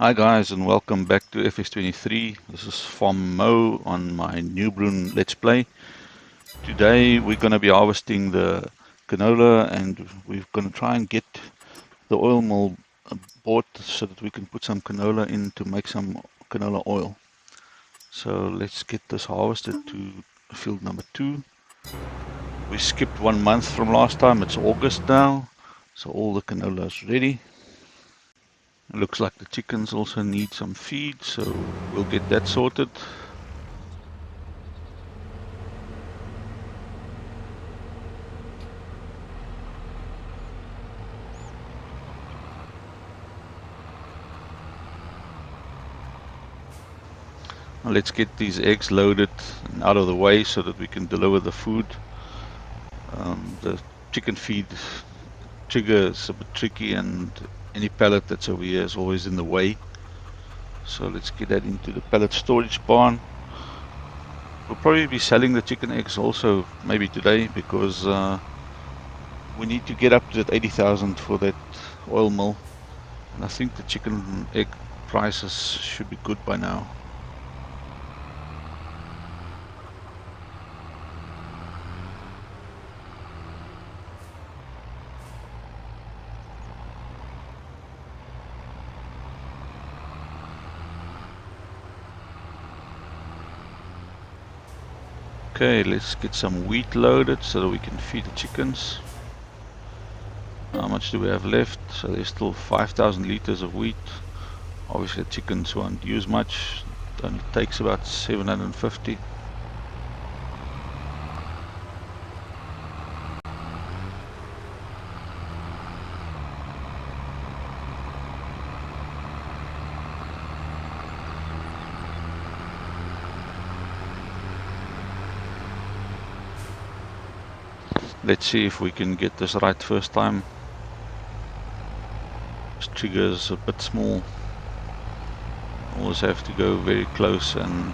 Hi guys, and welcome back to FS23. This is Farm Mo on my Neubrunn Let's Play. Today we're going to be harvesting the canola, and we're going to try and get the oil mill bought so that we can put some canola in to make some canola oil. So let's get this harvested to field number 2. We skipped 1 month from last time. It's August now, so all the canola is ready. It looks like the chickens also need some feed, so we'll get that sorted. Now let's get these eggs loaded and out of the way so that we can deliver the food. The chicken feed trigger is a bit tricky, and any pallet that's over here is always in the way. So let's get that into the pallet storage barn. We'll probably be selling the chicken eggs also maybe today, because we need to get up to that 80,000 for that oil mill, and I think the chicken egg prices should be good by now. Okay, let's get some wheat loaded so that we can feed the chickens. How much do we have left? So there's still 5,000 liters of wheat. Obviously the chickens won't use much. It only takes about 750. Let's see if we can get this right first time. This trigger is a bit small. Always have to go very close, and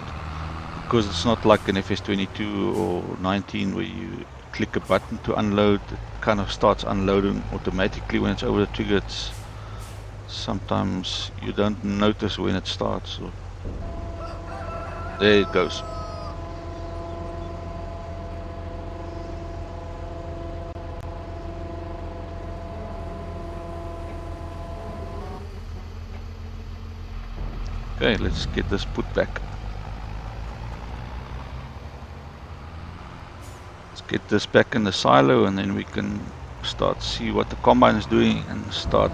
because it's not like an FS22 or 19 where you click a button to unload, it kind of starts unloading automatically when it's over the trigger. Sometimes you don't notice when it starts. So there it goes. Okay, let's get this put back. Let's get this back in the silo, and then we can start see what the combine is doing and start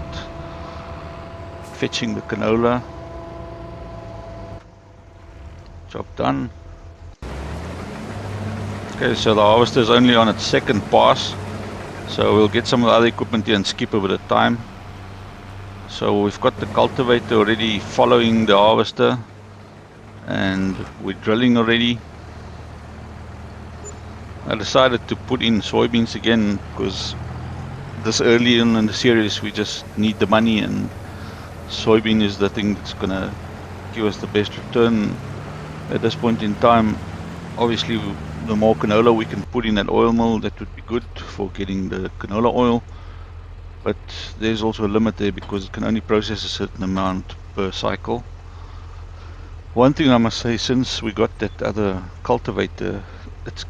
fetching the canola. Job done. Okay, so the harvester is only on its second pass, so we'll get some of the other equipment here and skip a bit of time. So we've got the cultivator already following the harvester, and we're drilling already. I decided to put in soybeans again because this early in the series we just need the money, and soybean is the thing that's gonna give us the best return at this point in time. Obviously the more canola we can put in that oil mill, that would be good for getting the canola oil. But there's also a limit there because it can only process a certain amount per cycle. One thing I must say, since we got that other cultivator, it's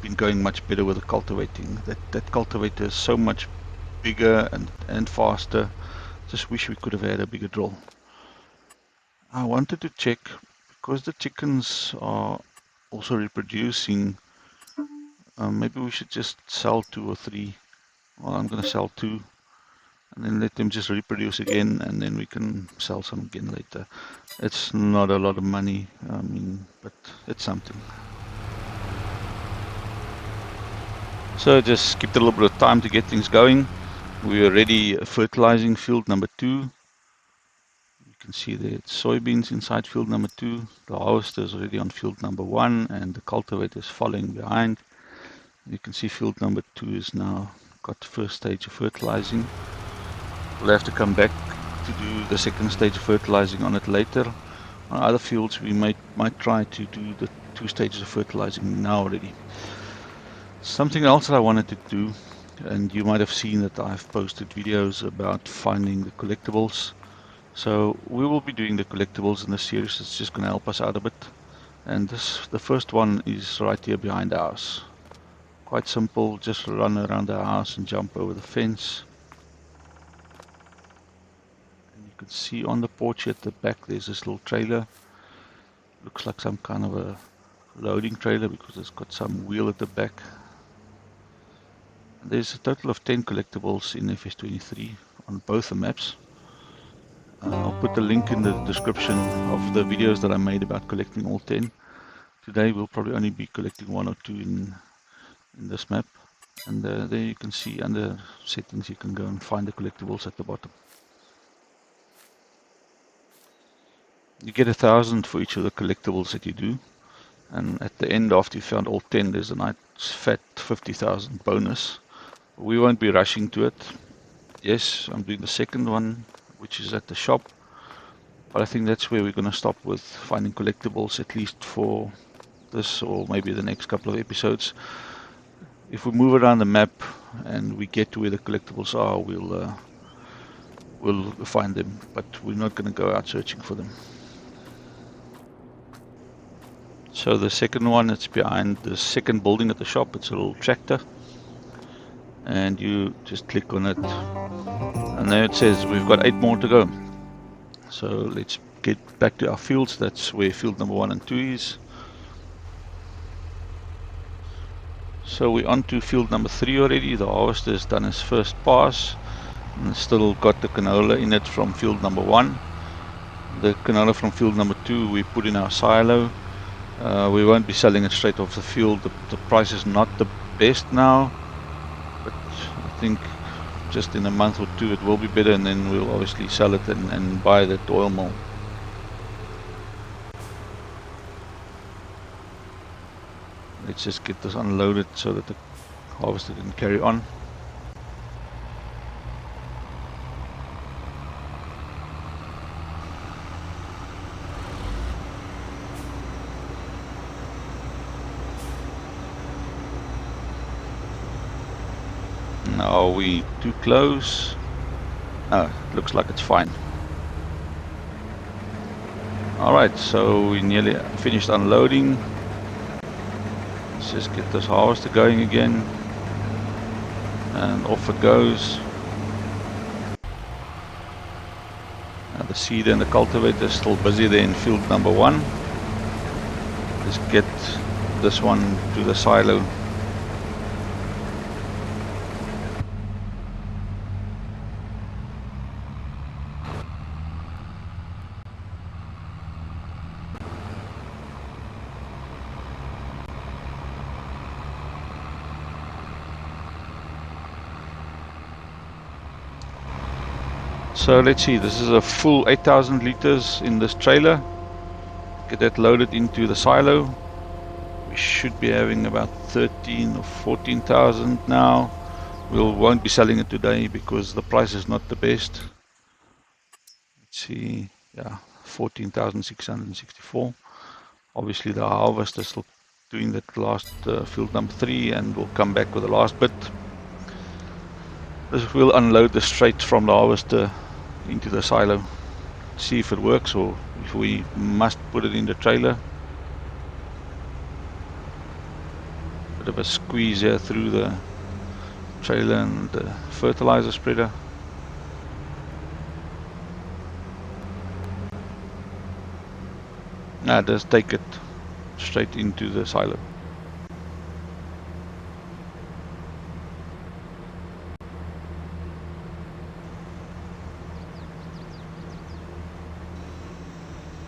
been going much better with the cultivating. That cultivator is so much bigger and faster. Just wish we could have had a bigger drill. I wanted to check, because the chickens are also reproducing, maybe we should just sell 2 or 3. Well, I'm going to sell 2. And then let them just reproduce again, and then we can sell some again later. It's not a lot of money, I mean, but it's something. So just skipped a little bit of time to get things going. We're already fertilizing field number 2. You can see there it's soybeans inside field number 2. The harvester is already on field number 1, and the cultivator is following behind. You can see field number 2 is now got the first stage of fertilizing. We'll have to come back to do the second stage of fertilizing on it later. On other fields we might try to do the 2 stages of fertilizing now already. Something else that I wanted to do, and you might have seen that I've posted videos about finding the collectibles. So we will be doing the collectibles in this series. It's just going to help us out a bit. And the first one is right here behind the house. Quite simple, just run around the house and jump over the fence. And you can see on the porch at the back there's this little trailer. Looks like some kind of a loading trailer because it's got some wheel at the back. And there's a total of 10 collectibles in FS23 on both the maps. I'll put the link in the description of the videos that I made about collecting all 10. Today we'll probably only be collecting 1 or 2 in this map. And there you can see under settings you can go and find the collectibles at the bottom. You get 1,000 for each of the collectibles that you do. And at the end, after you found all 10, there's a nice fat 50,000 bonus. We won't be rushing to it. Yes, I'm doing the second one, which is at the shop. But I think that's where we're going to stop with finding collectibles, at least for this or maybe the next couple of episodes. If we move around the map and we get to where the collectibles are, we'll find them, but we're not going to go out searching for them. So the second one, it's behind the second building at the shop. It's a little tractor, and you just click on it, and there it says we've got 8 more to go. So let's get back to our fields. That's where field number 1 and 2 is. So we're on to field number 3 already. The harvester has done his first pass and still got the canola in it from field number 1. The canola from field number 2 we put in our silo. We won't be selling it straight off the field. The price is not the best now, but I think just in a month or 2 it will be better, and then we'll obviously sell it and buy that oil mill. Let's just get this unloaded so that the harvester can carry on. Are we too close? No, it looks like it's fine. Alright, so we nearly finished unloading. Let's just get this harvester going again. And off it goes. The seeder and the cultivator is still busy there in field number 1. Let's get this one to the silo. So let's see, this is a full 8,000 liters in this trailer. Get that loaded into the silo. We should be having about 13 or 14,000 now. We won't be selling it today because the price is not the best. Let's see, yeah, 14,664. Obviously the harvester is still doing that last field number 3, and we'll come back with the last bit. This will unload this straight from the harvester into the silo. See if it works or if we must put it in the trailer. Bit of a squeeze here through the trailer and the fertilizer spreader. Now just take it straight into the silo.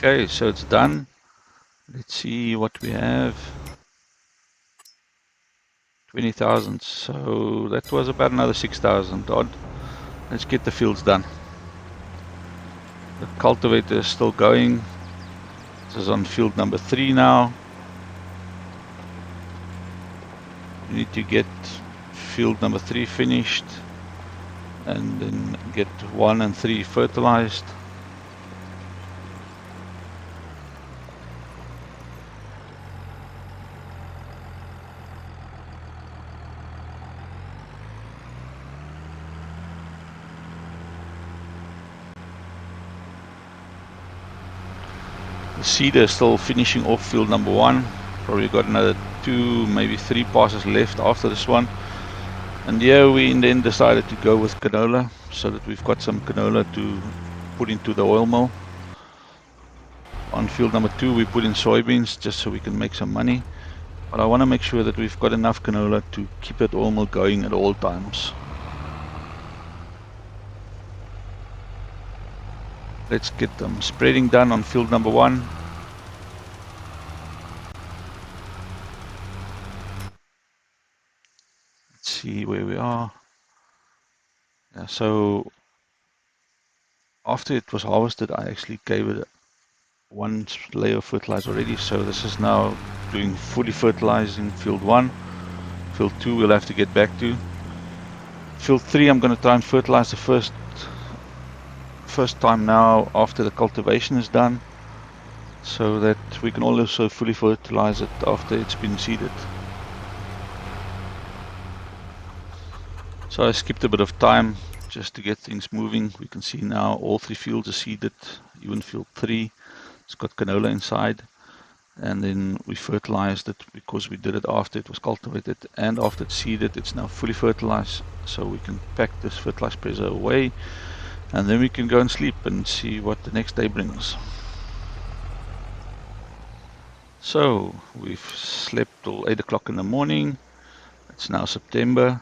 Okay, so it's done. Let's see what we have. 20,000, so that was about another 6,000 odd. Let's get the fields done. The cultivator is still going. This is on field number 3 now. We need to get field number 3 finished and then get 1 and 3 fertilized. The seeder is still finishing off field number 1. Probably got another 2, maybe 3 passes left after this one. And yeah, we then decided to go with canola, so that we've got some canola to put into the oil mill. On field number 2 we put in soybeans just so we can make some money. But I want to make sure that we've got enough canola to keep that oil mill going at all times. Let's get them spreading done on field number 1. Let's see where we are. Yeah, so after it was harvested, I actually gave it 1 layer of fertilizer already. So this is now doing fully fertilizing field 1. Field 2 we'll have to get back to. Field 3 I'm going to try and fertilize the first time now after the cultivation is done, so that we can also fully fertilize it after it's been seeded. So I skipped a bit of time just to get things moving. We can see now all 3 fields are seeded, even field 3. It's got canola inside, and then we fertilized it because we did it after it was cultivated and after it's seeded. It's now fully fertilized, so we can pack this fertilizer pressure away, and then we can go and sleep and see what the next day brings. So we've slept till 8 o'clock in the morning. It's now September.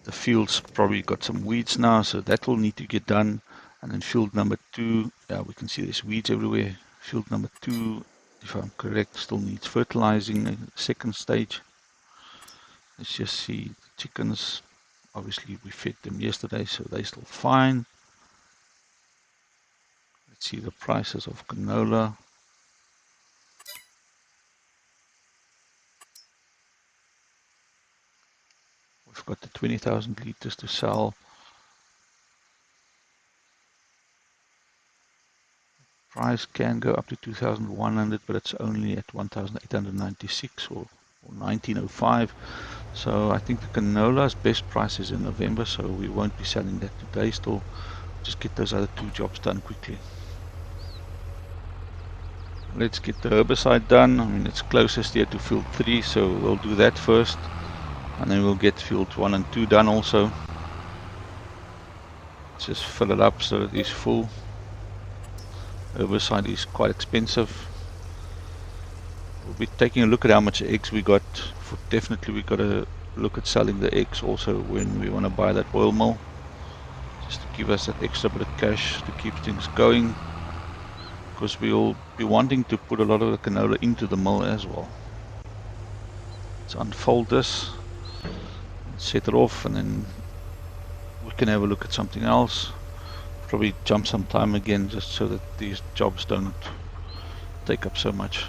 The field's probably got some weeds now, so that will need to get done. And then field number 2, yeah, we can see there's weeds everywhere. Field number 2, if I'm correct, still needs fertilizing, the second stage. Let's just see the chickens. Obviously we fed them yesterday, so they're still fine. Let's see the prices of canola. We've got the 20,000 liters to sell. Price can go up to 2,100, but it's only at 1,896 or 1905. So I think the canola's best price is in November, so we won't be selling that today. Still just get those other 2 jobs done quickly. Let's get the herbicide done. I mean, it's closest here to field 3, so we'll do that first, and then we'll get field 1 and 2 done also. Just fill it up so it is full. Herbicide is quite expensive. We'll be taking a look at how much eggs we got. Definitely we got to look at selling the eggs also when we want to buy that oil mill, just to give us that extra bit of cash to keep things going, because we'll be wanting to put a lot of the canola into the mill as well. Let's unfold this, set it off, and then we can have a look at something else. Probably jump some time again just so that these jobs don't take up so much.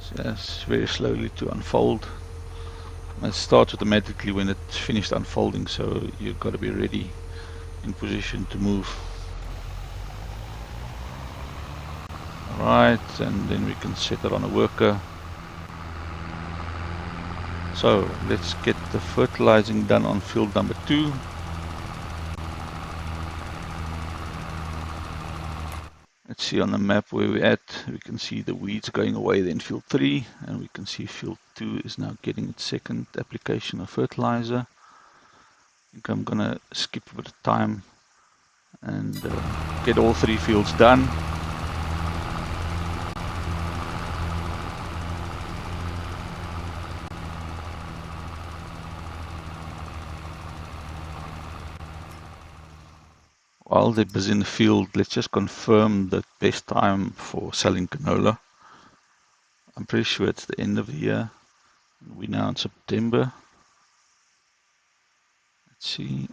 So yes, very slowly to unfold. It starts automatically when it's finished unfolding, so you've got to be ready in position to move. Right, and then we can set it on a worker. So let's get the fertilizing done on field number 2. Let's see on the map where we're at. We can see the weeds going away then field 3, and we can see field 2 is now getting its second application of fertilizer. I think I'm gonna skip a bit of time and get all 3 fields done. While they're busy in the field, let's just confirm the best time for selling canola. I'm pretty sure it's the end of the year. We're now in September. Let's see.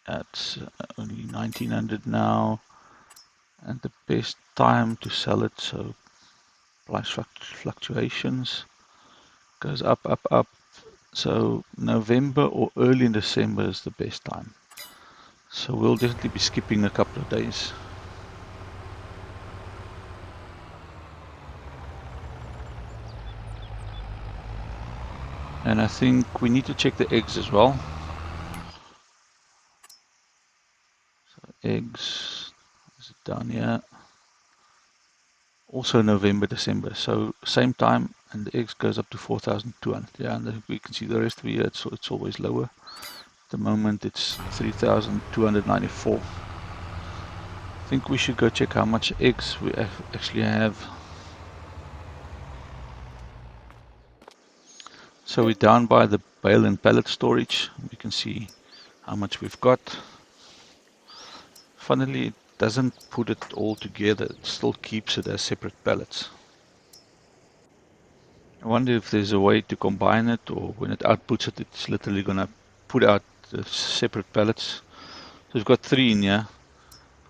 It's only 1900 now, and the best time to sell it, so price fluctuations, goes up, up, up. So November or early in December is the best time. So we'll definitely be skipping a couple of days. And I think we need to check the eggs as well. So eggs, is it down here? Also November, December. So same time, and the eggs goes up to 4,200. Yeah, and we can see the rest of the year it's always lower. At the moment it's 3,294. I think we should go check how much eggs we actually have. So we're down by the bale and pallet storage. We can see how much we've got. Funnily, it doesn't put it all together. It still keeps it as separate pallets. I wonder if there's a way to combine it, or when it outputs it, it's literally going to put out the separate pallets. So we've got 3 in here.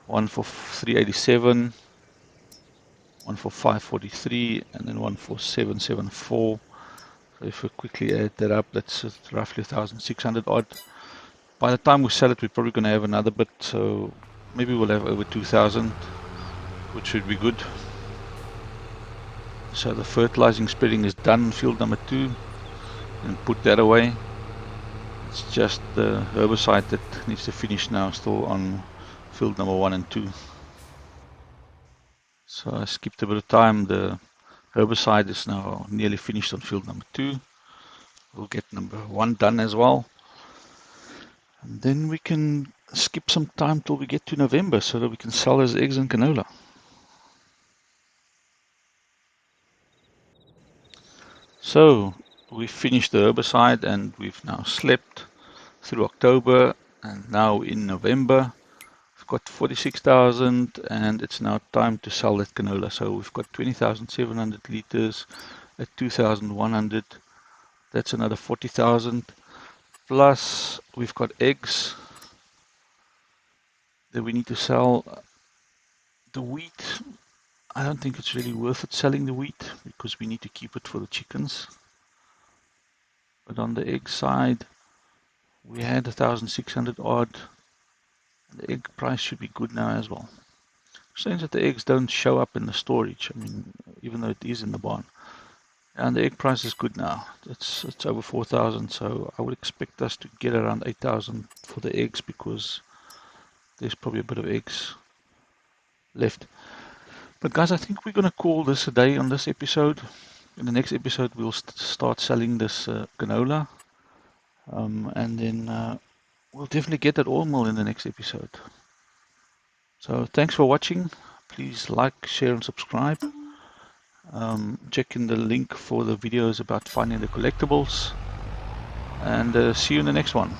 One for 387, one for 543, and then one for 774. So if we quickly add that up, that's roughly 1,600 odd. By the time we sell it, we're probably going to have another bit, so maybe we'll have over 2,000, which should be good. So the fertilizing spreading is done, field number 2, and put that away. It's just the herbicide that needs to finish now, still on field number 1 and 2. So I skipped a bit of time. The herbicide is now nearly finished on field number 2. We'll get number 1 done as well. And then we can skip some time till we get to November so that we can sell those eggs and canola. So we finished the herbicide and we've now slept through October, and now in November we've got 46,000 and it's now time to sell that canola. So we've got 20,700 liters at 2,100. That's another 40,000. Plus we've got eggs that we need to sell. The wheat, I don't think it's really worth it selling the wheat because we need to keep it for the chickens. But on the egg side, we had 1,600 odd. The egg price should be good now as well. Strange that the eggs don't show up in the storage. I mean, even though it is in the barn. And the egg price is good now. It's over 4,000, so I would expect us to get around 8,000 for the eggs because there's probably a bit of eggs left. But guys, I think we're going to call this a day on this episode. In the next episode, we'll start selling this canola. And then we'll definitely get that oil mill in the next episode. So thanks for watching. Please like, share, and subscribe. Check in the link for the videos about finding the collectibles. And see you in the next one.